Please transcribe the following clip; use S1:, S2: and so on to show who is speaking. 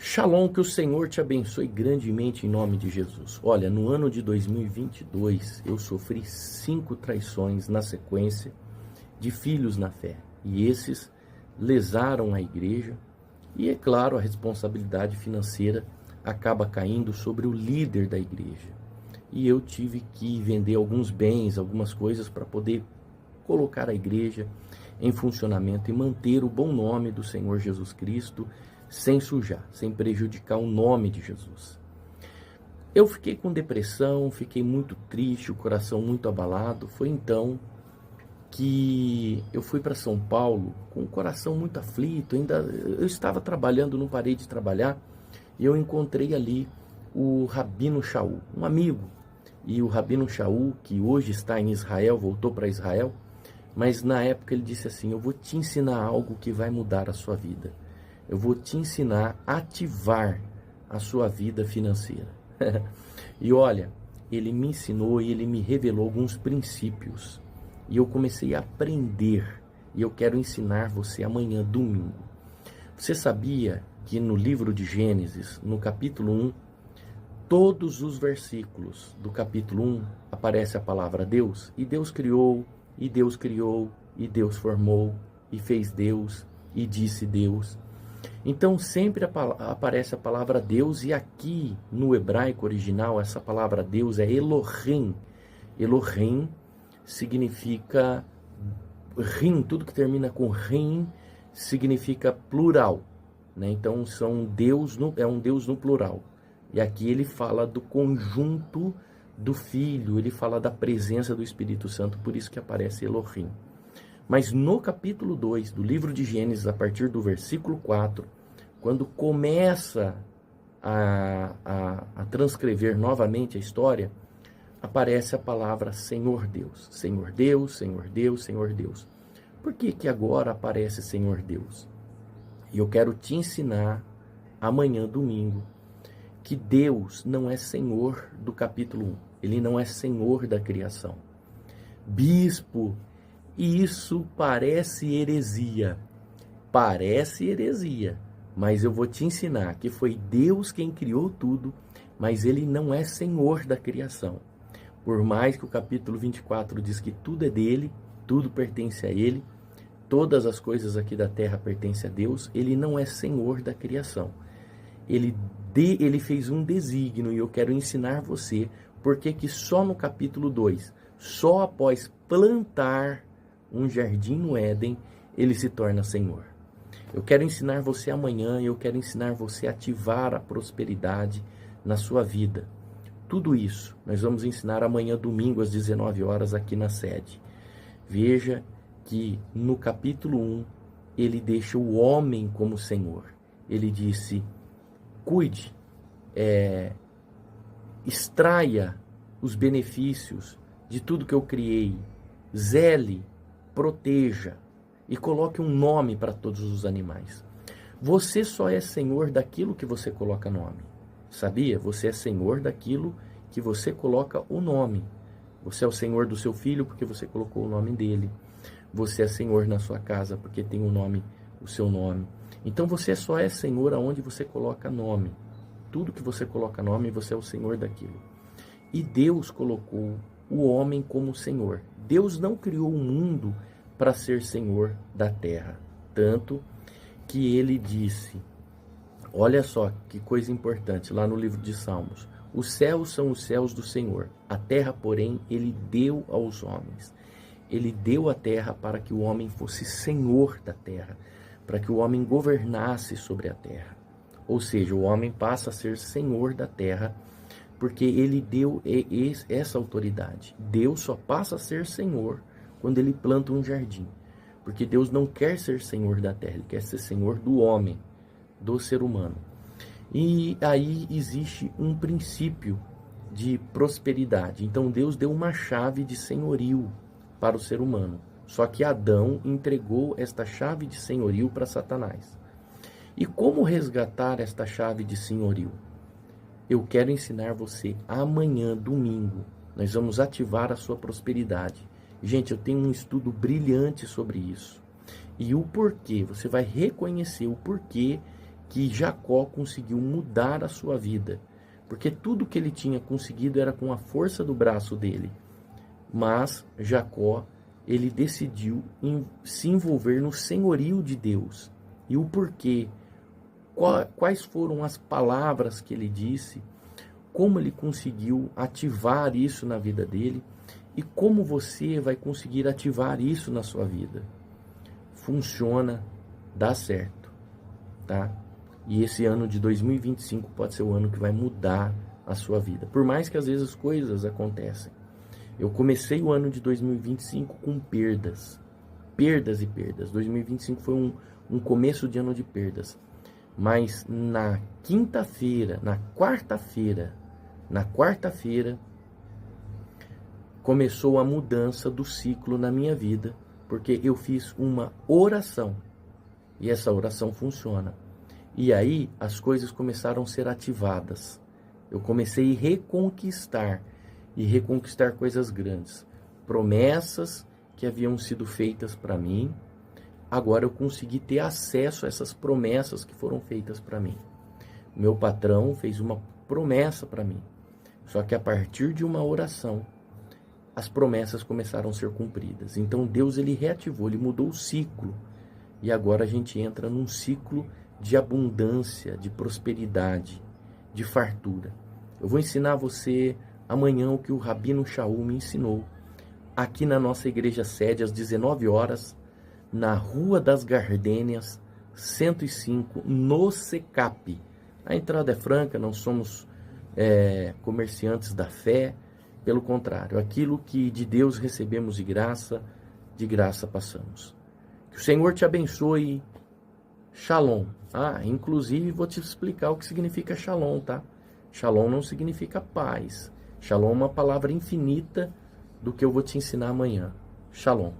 S1: Shalom, que o Senhor te abençoe grandemente em nome de Jesus. Olha, no ano de 2022, eu sofri 5 traições na sequência de filhos na fé. E esses lesaram a igreja e, é claro, a responsabilidade financeira acaba caindo sobre o líder da igreja. E eu tive que vender alguns bens, algumas coisas para poder colocar a igreja em funcionamento e manter o bom nome do Senhor Jesus Cristo sem sujar, sem prejudicar o nome de Jesus. Eu fiquei com depressão, fiquei muito triste, o coração muito abalado. Foi então que eu fui para São Paulo com o coração muito aflito. Eu estava trabalhando, não parei de trabalhar, e eu encontrei ali o Rabino Shaul, um amigo. E o Rabino Shaul, que hoje está em Israel, voltou para Israel, mas na época ele disse assim: eu vou te ensinar algo que vai mudar a sua vida. Eu vou te ensinar a ativar a sua vida financeira. E olha, ele me ensinou e ele me revelou alguns princípios. E eu comecei a aprender. E eu quero ensinar você amanhã, domingo. Você sabia que no livro de Gênesis, no capítulo 1, todos os versículos do capítulo 1 aparece a palavra Deus? E Deus criou, e Deus criou, e Deus formou, e fez Deus, e disse Deus. Então sempre aparece a palavra Deus, e aqui no hebraico original essa palavra Deus é Elohim. Elohim significa rim, tudo que termina com rim significa plural, né? Então é um Deus no plural. E aqui ele fala do conjunto do Filho, ele fala da presença do Espírito Santo, por isso que aparece Elohim. Mas no capítulo 2 do livro de Gênesis, a partir do versículo 4, quando começa a transcrever novamente a história, aparece a palavra Senhor Deus. Senhor Deus, Senhor Deus, Senhor Deus. Por que que agora aparece Senhor Deus? E eu quero te ensinar amanhã, domingo, que Deus não é Senhor do capítulo 1. Ele não é Senhor da criação. Bispo, isso parece heresia. Parece heresia. Mas eu vou te ensinar que foi Deus quem criou tudo, mas ele não é Senhor da criação. Por mais que o capítulo 24 diz que tudo é dele, tudo pertence a ele, todas as coisas aqui da terra pertencem a Deus, ele não é Senhor da criação. Ele fez um desígnio, e eu quero ensinar você porque que só no capítulo 2, só após plantar um jardim no Éden, ele se torna Senhor. Eu quero ensinar você amanhã, eu quero ensinar você a ativar a prosperidade na sua vida. Tudo isso nós vamos ensinar amanhã, domingo, às 19 horas, aqui na sede. Veja que no capítulo 1, ele deixa o homem como Senhor. Ele disse: cuide, extraia os benefícios de tudo que eu criei, zele, proteja e coloque um nome para todos os animais. Você só é Senhor daquilo que você coloca nome. Sabia? Você é Senhor daquilo que você coloca o nome. Você é o Senhor do seu filho porque você colocou o nome dele. Você é Senhor na sua casa porque tem o nome, o seu nome. Então você só é Senhor aonde você coloca nome. Tudo que você coloca nome, você é o Senhor daquilo. E Deus colocou o homem como Senhor. Deus não criou o mundo para ser Senhor da terra. Tanto que ele disse, olha só que coisa importante, lá no livro de Salmos: os céus são os céus do Senhor, a terra, porém, ele deu aos homens. Ele deu a terra para que o homem fosse senhor da terra, para que o homem governasse sobre a terra. Ou seja, o homem passa a ser senhor da terra, porque ele deu essa autoridade. Deus só passa a ser senhor quando ele planta um jardim. Porque Deus não quer ser senhor da terra, ele quer ser senhor do homem, do ser humano. E aí existe um princípio de prosperidade. Então Deus deu uma chave de senhorio para o ser humano. Só que Adão entregou esta chave de senhorio para Satanás. E como resgatar esta chave de senhorio? Eu quero ensinar você amanhã, domingo. Nós vamos ativar a sua prosperidade. Gente, eu tenho um estudo brilhante sobre isso. E o porquê, você vai reconhecer o porquê que Jacó conseguiu mudar a sua vida, porque tudo que ele tinha conseguido era com a força do braço dele. Mas Jacó, ele decidiu se envolver no senhorio de Deus. E o porquê, quais foram as palavras que ele disse, como ele conseguiu ativar isso na vida dele e como você vai conseguir ativar isso na sua vida. Funciona, dá certo, tá? E esse ano de 2025 pode ser o ano que vai mudar a sua vida. Por mais que às vezes coisas acontecem. Eu comecei o ano de 2025 com perdas. Perdas e perdas. 2025 foi um começo de ano de perdas. Mas na quinta-feira, na quarta-feira, começou a mudança do ciclo na minha vida. Porque eu fiz uma oração. E essa oração funciona. E aí as coisas começaram a ser ativadas. Eu comecei a reconquistar coisas grandes. Promessas que haviam sido feitas para mim, agora eu consegui ter acesso a essas promessas que foram feitas para mim. Meu patrão fez uma promessa para mim. Só que a partir de uma oração, as promessas começaram a ser cumpridas. Então Deus, ele reativou, ele mudou o ciclo. E agora a gente entra num ciclo de abundância, de prosperidade, de fartura. Eu vou ensinar você amanhã o que o Rabino Shaul me ensinou, aqui na nossa igreja sede, às 19 horas, na Rua das Gardênias, 105, no Secap. A entrada é franca, não somos comerciantes da fé, pelo contrário, aquilo que de Deus recebemos de graça passamos. Que o Senhor te abençoe. Shalom. Inclusive vou te explicar o que significa shalom, tá? Shalom não significa paz. Shalom é uma palavra infinita do que eu vou te ensinar amanhã. Shalom.